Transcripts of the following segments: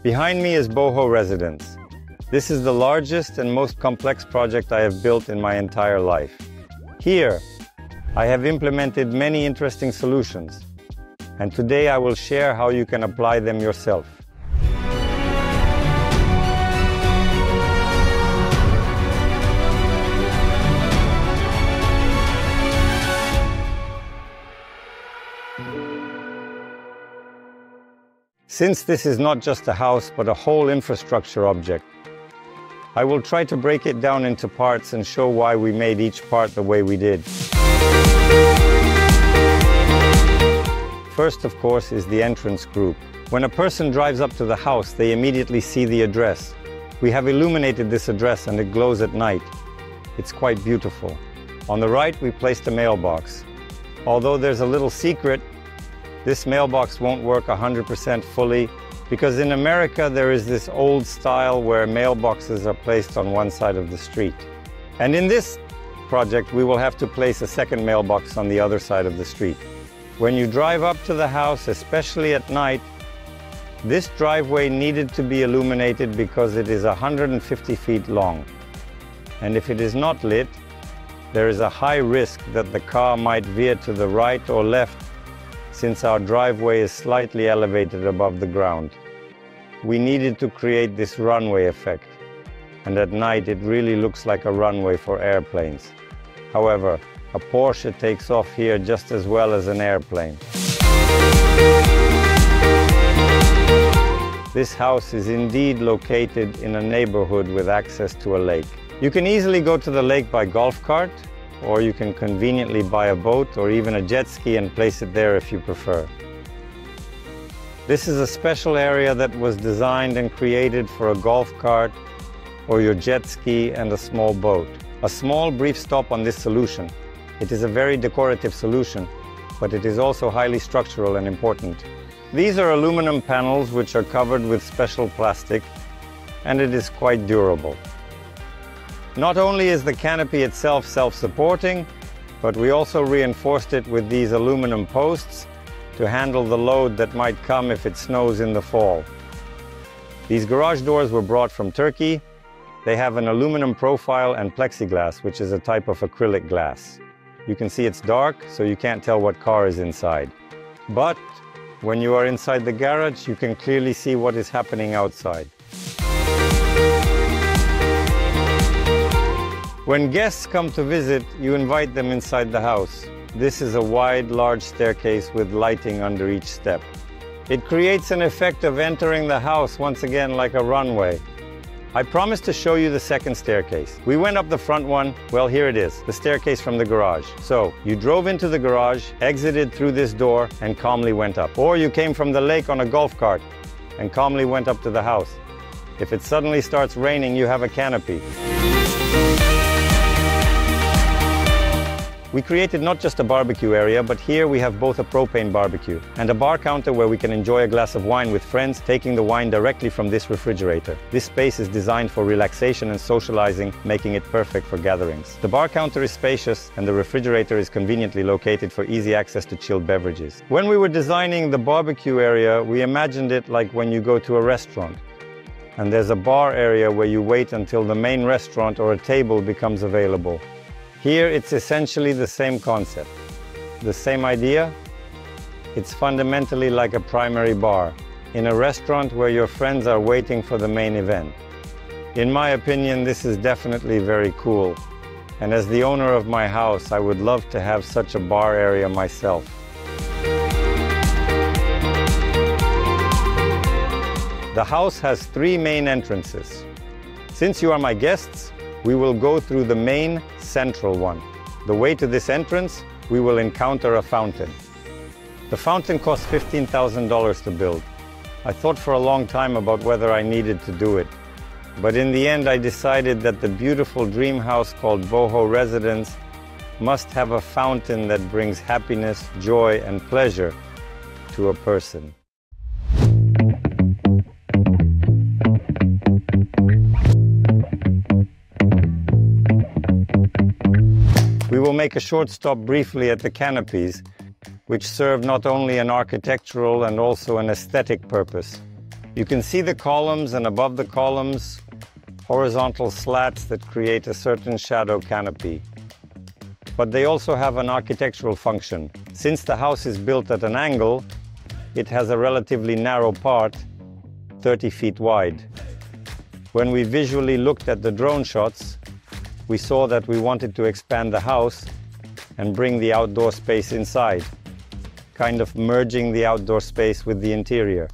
Behind me is Boho Residence. This is the largest and most complex project I have built in my entire life. Here, I have implemented many interesting solutions, and today I will share how you can apply them yourself. Since this is not just a house, but a whole infrastructure object, I will try to break it down into parts and show why we made each part the way we did. First, of course, is the entrance group. When a person drives up to the house, they immediately see the address. We have illuminated this address and it glows at night. It's quite beautiful. On the right, we placed a mailbox. Although there's a little secret, this mailbox won't work 100% fully because in America there is this old style where mailboxes are placed on one side of the street. And in this project we will have to place a second mailbox on the other side of the street. When you drive up to the house, especially at night, this driveway needed to be illuminated because it is 150 feet long. And if it is not lit, there is a high risk that the car might veer to the right or left since our driveway is slightly elevated above the ground. We needed to create this runway effect, and at night it really looks like a runway for airplanes. However, a Porsche takes off here just as well as an airplane. This house is indeed located in a neighborhood with access to a lake. You can easily go to the lake by golf cart, or you can conveniently buy a boat or even a jet ski and place it there if you prefer. This is a special area that was designed and created for a golf cart or your jet ski and a small boat. A small brief stop on this solution. It is a very decorative solution, but it is also highly structural and important. These are aluminum panels which are covered with special plastic, and it is quite durable. Not only is the canopy itself self-supporting, but we also reinforced it with these aluminum posts to handle the load that might come if it snows in the fall. These garage doors were brought from Turkey. They have an aluminum profile and plexiglass, which is a type of acrylic glass. You can see it's dark, so you can't tell what car is inside. But when you are inside the garage, you can clearly see what is happening outside. When guests come to visit, you invite them inside the house. This is a wide, large staircase with lighting under each step. It creates an effect of entering the house once again like a runway. I promised to show you the second staircase. We went up the front one. Well, here it is, the staircase from the garage. So, you drove into the garage, exited through this door, and calmly went up. Or you came from the lake on a golf cart and calmly went up to the house. If it suddenly starts raining, you have a canopy. We created not just a barbecue area, but here we have both a propane barbecue and a bar counter where we can enjoy a glass of wine with friends, taking the wine directly from this refrigerator. This space is designed for relaxation and socializing, making it perfect for gatherings. The bar counter is spacious and the refrigerator is conveniently located for easy access to chilled beverages. When we were designing the barbecue area, we imagined it like when you go to a restaurant and there's a bar area where you wait until the main restaurant or a table becomes available. Here, it's essentially the same concept. The same idea? It's fundamentally like a primary bar in a restaurant where your friends are waiting for the main event. In my opinion, this is definitely very cool. And as the owner of my house, I would love to have such a bar area myself. The house has 3 main entrances. Since you are my guests, we will go through the main central one. The way to this entrance, we will encounter a fountain. The fountain cost $15,000 to build. I thought for a long time about whether I needed to do it. But in the end, I decided that the beautiful dream house called Boho Residence must have a fountain that brings happiness, joy, and pleasure to a person. We will make a short stop briefly at the canopies, which serve not only an architectural and also an aesthetic purpose. You can see the columns, and above the columns, horizontal slats that create a certain shadow canopy. But they also have an architectural function. Since the house is built at an angle, it has a relatively narrow part, 30 feet wide. When we visually looked at the drone shots, we saw that we wanted to expand the house and bring the outdoor space inside, kind of merging the outdoor space with the interior.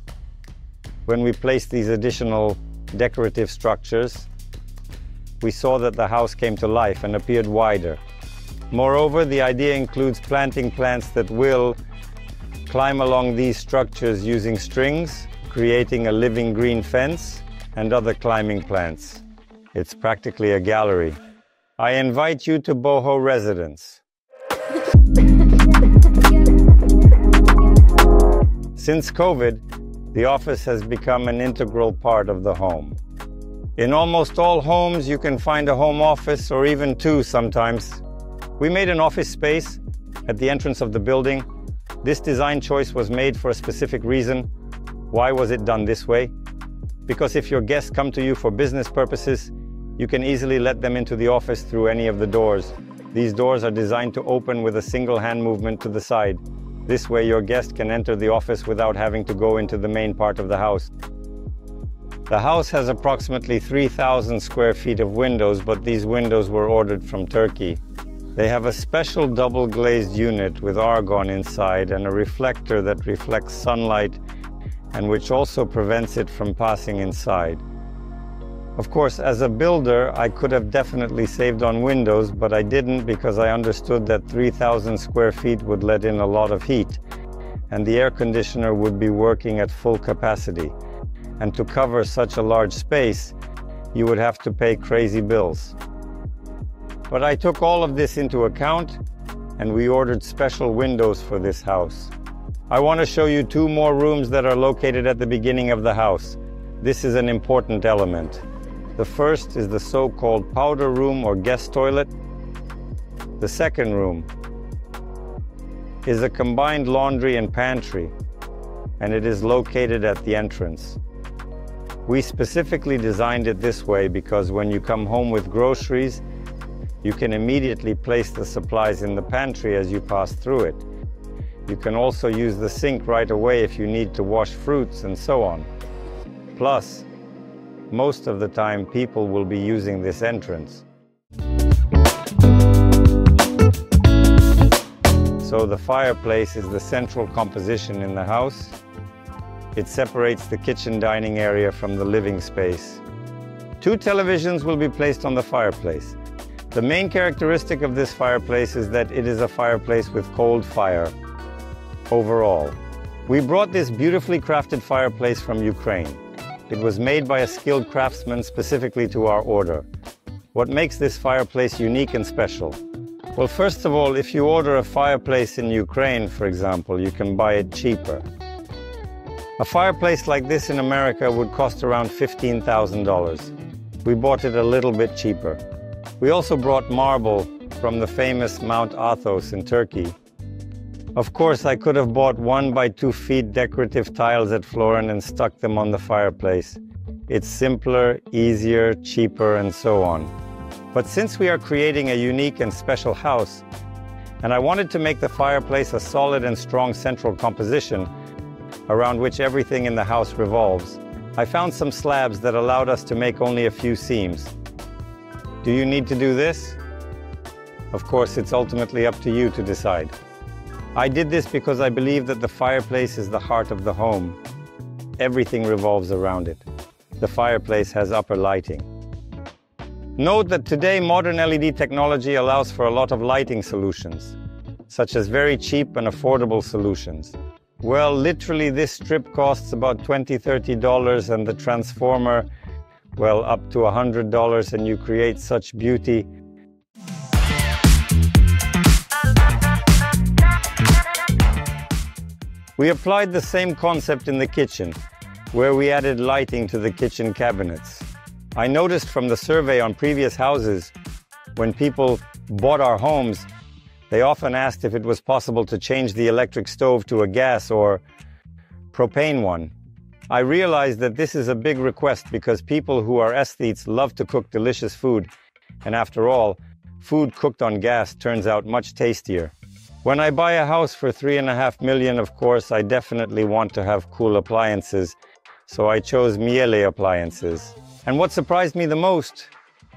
When we placed these additional decorative structures, we saw that the house came to life and appeared wider. Moreover, the idea includes planting plants that will climb along these structures using strings, creating a living green fence, and other climbing plants. It's practically a gallery. I invite you to boho residence. Since COVID, the office has become an integral part of the home. In almost all homes, you can find a home office, or even two sometimes. We made an office space at the entrance of the building. This design choice was made for a specific reason. Why was it done this way? Because if your guests come to you for business purposes, you can easily let them into the office through any of the doors. These doors are designed to open with a single hand movement to the side. This way your guest can enter the office without having to go into the main part of the house. The house has approximately 3,000 square feet of windows, but these windows were ordered from Turkey. They have a special double glazed unit with argon inside and a reflector that reflects sunlight and which also prevents it from passing inside. Of course, as a builder, I could have definitely saved on windows, but I didn't because I understood that 3,000 square feet would let in a lot of heat, and the air conditioner would be working at full capacity. And to cover such a large space, you would have to pay crazy bills. But I took all of this into account, and we ordered special windows for this house. I want to show you two more rooms that are located at the beginning of the house. This is an important element. The first is the so-called powder room or guest toilet. The second room is a combined laundry and pantry, and it is located at the entrance. We specifically designed it this way because when you come home with groceries, you can immediately place the supplies in the pantry as you pass through it. You can also use the sink right away if you need to wash fruits and so on. Plus, most of the time people will be using this entrance. So the fireplace is the central composition in the house. It separates the kitchen dining area from the living space. Two televisions will be placed on the fireplace. The main characteristic of this fireplace is that it is a fireplace with cold fire. Overall, we brought this beautifully crafted fireplace from Ukraine. It was made by a skilled craftsman specifically to our order. What makes this fireplace unique and special? Well, first of all, if you order a fireplace in Ukraine, for example, you can buy it cheaper. A fireplace like this in America would cost around $15,000. We bought it a little bit cheaper. We also brought marble from the famous Mount Athos in Turkey. Of course, I could have bought 1 by 2 feet decorative tiles at Florin and stuck them on the fireplace. It's simpler, easier, cheaper, and so on. But since we are creating a unique and special house, and I wanted to make the fireplace a solid and strong central composition around which everything in the house revolves, I found some slabs that allowed us to make only a few seams. Do you need to do this? Of course, it's ultimately up to you to decide. I did this because I believe that the fireplace is the heart of the home. Everything revolves around it. The fireplace has upper lighting. Note that today modern LED technology allows for a lot of lighting solutions, such as very cheap and affordable solutions. Well, literally this strip costs about $20, $30 and the transformer, well, up to $100, and you create such beauty. We applied the same concept in the kitchen, where we added lighting to the kitchen cabinets. I noticed from the survey on previous houses, when people bought our homes, they often asked if it was possible to change the electric stove to a gas or propane one. I realized that this is a big request because people who are aesthetes love to cook delicious food. And after all, food cooked on gas turns out much tastier. When I buy a house for $3.5 million, of course, I definitely want to have cool appliances. So I chose Miele appliances. And what surprised me the most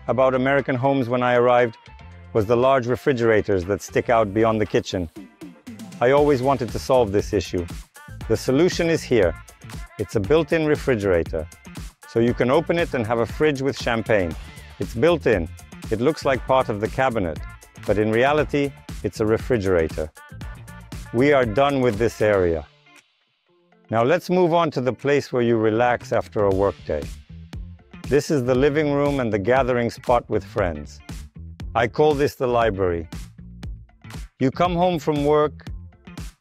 about American homes when I arrived was the large refrigerators that stick out beyond the kitchen. I always wanted to solve this issue. The solution is here. It's a built-in refrigerator. So you can open it and have a fridge with champagne. It's built in. It looks like part of the cabinet, but in reality, it's a refrigerator. We are done with this area. Now let's move on to the place where you relax after a workday. This is the living room and the gathering spot with friends. I call this the library. You come home from work,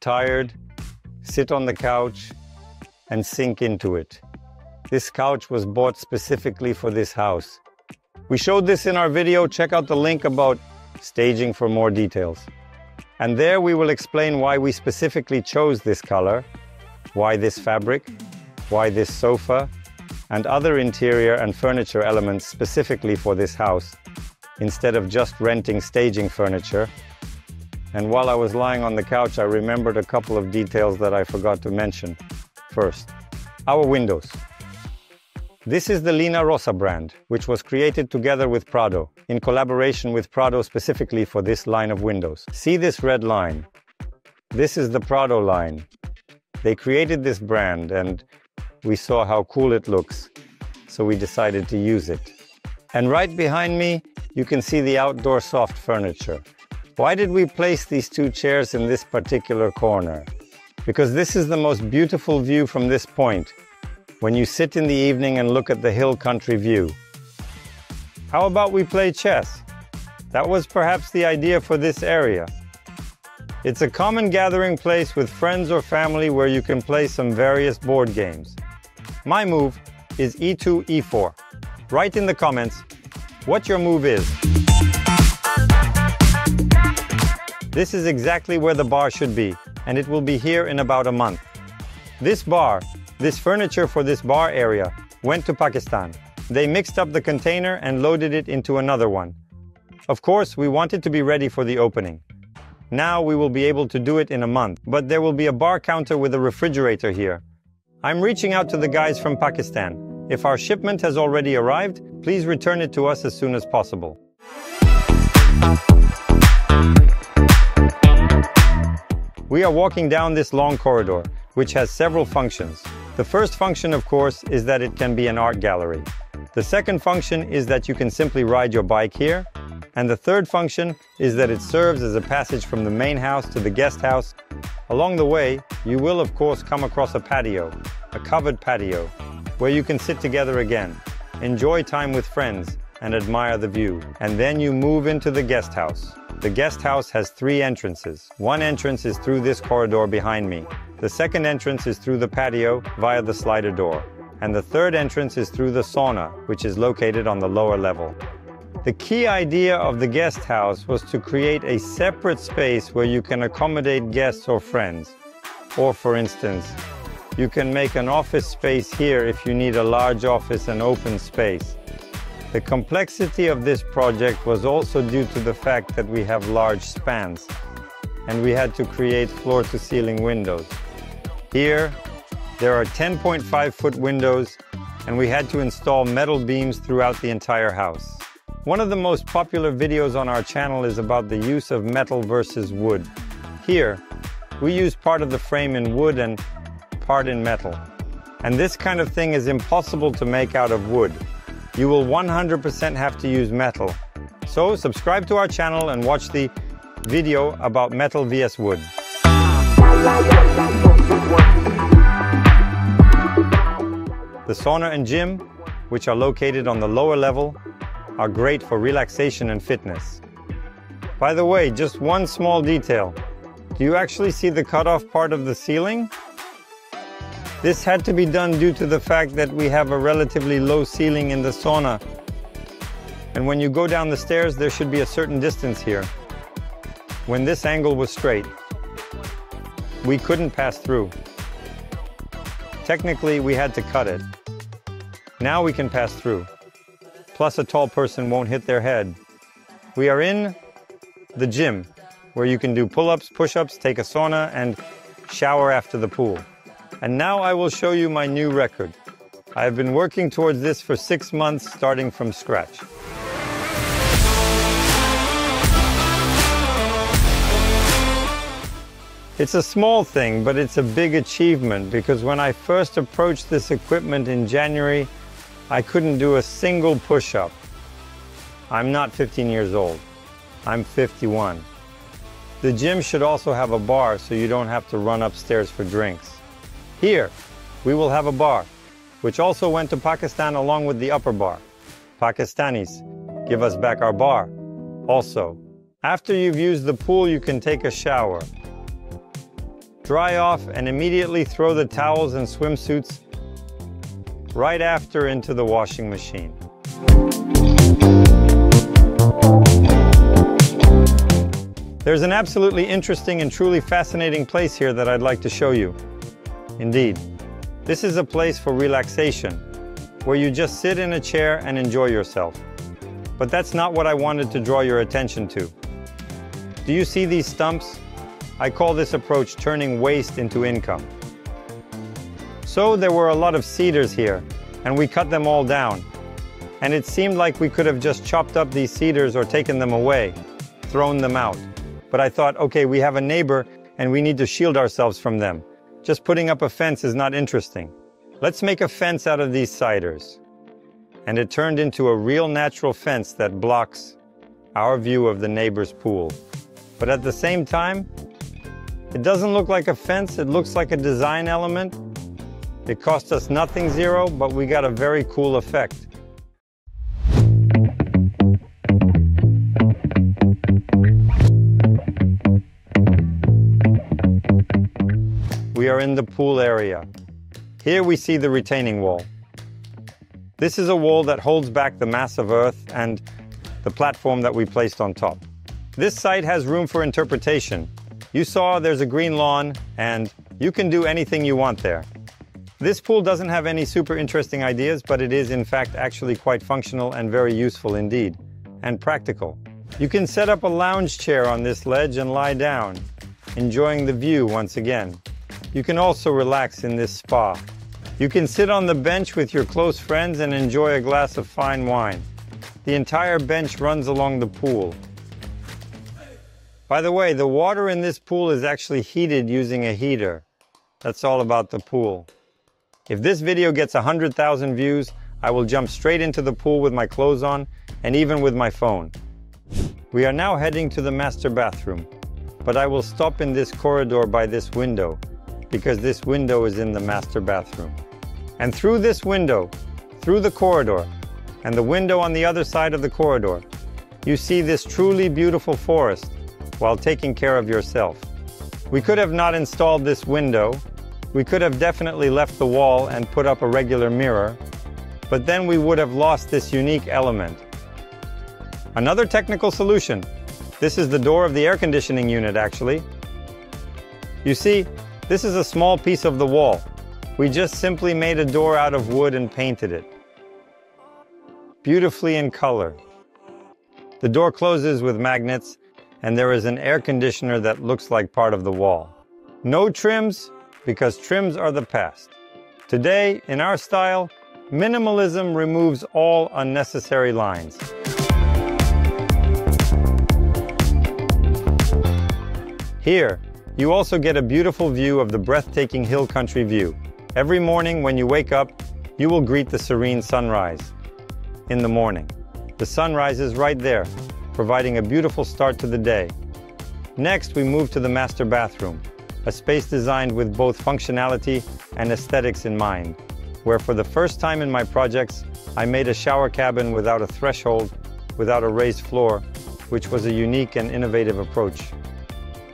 tired, sit on the couch, and sink into it. This couch was bought specifically for this house. We showed this in our video. Check out the link about staging for more details. And there we will explain why we specifically chose this color, why this fabric, why this sofa, and other interior and furniture elements specifically for this house, instead of just renting staging furniture. And while I was lying on the couch, I remembered a couple of details that I forgot to mention. First, our windows. This is the Lina Rossa brand, which was created together with Prada, in collaboration with Prada specifically for this line of windows. See this red line? This is the Prada line. They created this brand and we saw how cool it looks, so we decided to use it. And right behind me, you can see the outdoor soft furniture. Why did we place these two chairs in this particular corner? Because this is the most beautiful view from this point, when you sit in the evening and look at the hill country view. How about we play chess? That was perhaps the idea for this area. It's a common gathering place with friends or family where you can play some various board games. My move is e2, e4. Write in the comments what your move is. This is exactly where the bar should be, and it will be here in about a month. This furniture for this bar area went to Pakistan. They mixed up the container and loaded it into another one. Of course, we wanted to be ready for the opening. Now we will be able to do it in a month, but there will be a bar counter with a refrigerator here. I'm reaching out to the guys from Pakistan. If our shipment has already arrived, please return it to us as soon as possible. We are walking down this long corridor, which has several functions. The first function, of course, is that it can be an art gallery. The second function is that you can simply ride your bike here. And the third function is that it serves as a passage from the main house to the guest house. Along the way, you will of course come across a patio, a covered patio, where you can sit together again, enjoy time with friends, and admire the view. And then you move into the guest house. The guest house has 3 entrances. One entrance is through this corridor behind me. The second entrance is through the patio via the slider door. And the third entrance is through the sauna, which is located on the lower level. The key idea of the guest house was to create a separate space where you can accommodate guests or friends. Or for instance, you can make an office space here if you need a large office and open space. The complexity of this project was also due to the fact that we have large spans, and we had to create floor-to-ceiling windows. Here, there are 10.5-foot windows, and we had to install metal beams throughout the entire house. One of the most popular videos on our channel is about the use of metal versus wood. Here, we use part of the frame in wood and part in metal. And this kind of thing is impossible to make out of wood. You will 100% have to use metal. So subscribe to our channel and watch the video about metal vs wood. The sauna and gym, which are located on the lower level, are great for relaxation and fitness. By the way, just one small detail. Do you actually see the cutoff part of the ceiling? This had to be done due to the fact that we have a relatively low ceiling in the sauna. And when you go down the stairs, there should be a certain distance here. When this angle was straight, we couldn't pass through. Technically, we had to cut it. Now we can pass through. Plus, a tall person won't hit their head. We are in the gym, where you can do pull-ups, push-ups, take a sauna, and shower after the pool. And now I will show you my new record. I have been working towards this for 6 months, starting from scratch. It's a small thing, but it's a big achievement because when I first approached this equipment in January, I couldn't do a single push-up. I'm not 15 years old. I'm 51. The gym should also have a bar so you don't have to run upstairs for drinks. Here, we will have a bar, which also went to Pakistan along with the upper bar. Pakistanis, give us back our bar. Also, after you've used the pool, you can take a shower. Dry off and immediately throw the towels and swimsuits right after into the washing machine. There's an absolutely interesting and truly fascinating place here that I'd like to show you. Indeed, this is a place for relaxation, where you just sit in a chair and enjoy yourself. But that's not what I wanted to draw your attention to. Do you see these stumps? I call this approach turning waste into income. So there were a lot of cedars here, and we cut them all down. And it seemed like we could have just chopped up these cedars or taken them away, thrown them out. But I thought, okay, we have a neighbor and we need to shield ourselves from them. Just putting up a fence is not interesting. Let's make a fence out of these ciders. And it turned into a real natural fence that blocks our view of the neighbor's pool. But at the same time, it doesn't look like a fence, it looks like a design element. It cost us nothing, zero, but we got a very cool effect. We are in the pool area. Here we see the retaining wall. This is a wall that holds back the mass of earth and the platform that we placed on top. This site has room for interpretation. You saw there's a green lawn and you can do anything you want there. This pool doesn't have any super interesting ideas, but it is in fact actually quite functional and very useful indeed, and practical. You can set up a lounge chair on this ledge and lie down, enjoying the view once again. You can also relax in this spa. You can sit on the bench with your close friends and enjoy a glass of fine wine. The entire bench runs along the pool. By the way, the water in this pool is actually heated using a heater. That's all about the pool. If this video gets 100,000 views, I will jump straight into the pool with my clothes on and even with my phone. We are now heading to the master bathroom, but I will stop in this corridor by this window, because this window is in the master bathroom. And through this window, through the corridor, and the window on the other side of the corridor, you see this truly beautiful forest while taking care of yourself. We could have not installed this window. We could have definitely left the wall and put up a regular mirror, but then we would have lost this unique element. Another technical solution. This is the door of the air conditioning unit, actually. You see, this is a small piece of the wall. We just simply made a door out of wood and painted it. Beautifully in color. The door closes with magnets, and there is an air conditioner that looks like part of the wall. No trims, because trims are the past. Today, in our style, minimalism removes all unnecessary lines. Here, you also get a beautiful view of the breathtaking hill country view. Every morning when you wake up, you will greet the serene sunrise. In the morning, the sun rises right there, providing a beautiful start to the day. Next, we move to the master bathroom, a space designed with both functionality and aesthetics in mind, where for the first time in my projects, I made a shower cabin without a threshold, without a raised floor, which was a unique and innovative approach.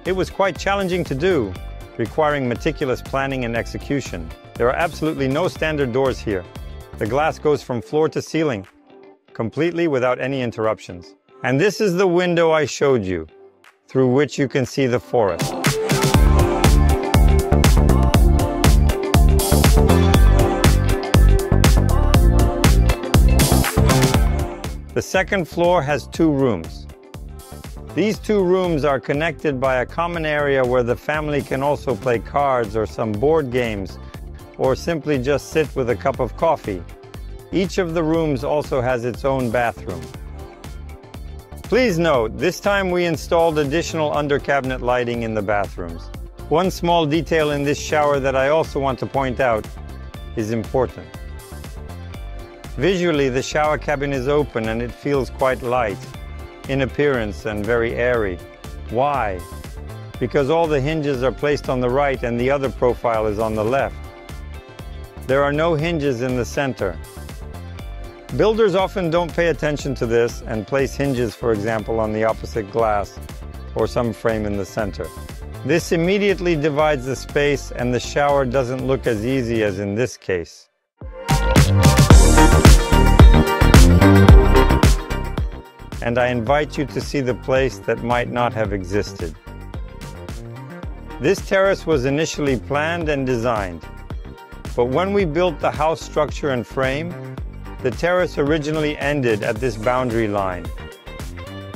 It was quite challenging to do, requiring meticulous planning and execution. There are absolutely no standard doors here. The glass goes from floor to ceiling, completely without any interruptions. And this is the window I showed you, through which you can see the forest. The second floor has 2 rooms. These 2 rooms are connected by a common area where the family can also play cards or some board games, or simply just sit with a cup of coffee. Each of the rooms also has its own bathroom. Please note, this time we installed additional under-cabinet lighting in the bathrooms. One small detail in this shower that I also want to point out is important. Visually, the shower cabin is open and it feels quite light in appearance and very airy. Why? Because all the hinges are placed on the right and the other profile is on the left. There are no hinges in the center. Builders often don't pay attention to this and place hinges, for example, on the opposite glass or some frame in the center. This immediately divides the space and the shower doesn't look as easy as in this case. And I invite you to see the place that might not have existed. This terrace was initially planned and designed, but when we built the house structure and frame, the terrace originally ended at this boundary line.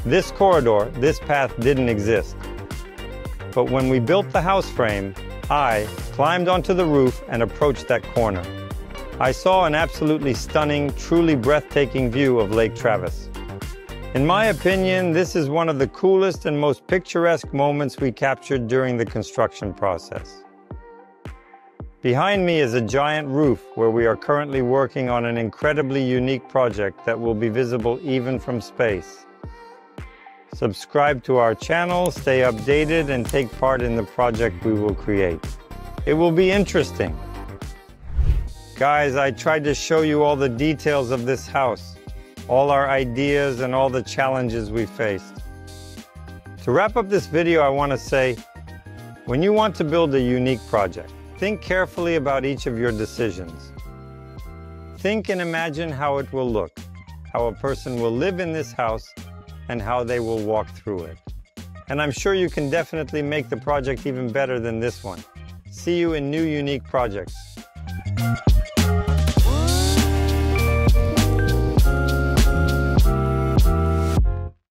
This corridor, this path didn't exist. But when we built the house frame, I climbed onto the roof and approached that corner. I saw an absolutely stunning, truly breathtaking view of Lake Travis. In my opinion, this is one of the coolest and most picturesque moments we captured during the construction process. Behind me is a giant roof where we are currently working on an incredibly unique project that will be visible even from space. Subscribe to our channel, stay updated, and take part in the project we will create. It will be interesting. Guys, I tried to show you all the details of this house, all our ideas and all the challenges we faced. To wrap up this video, I want to say, when you want to build a unique project, think carefully about each of your decisions. Think and imagine how it will look, how a person will live in this house, and how they will walk through it. And I'm sure you can definitely make the project even better than this one. See you in new unique projects.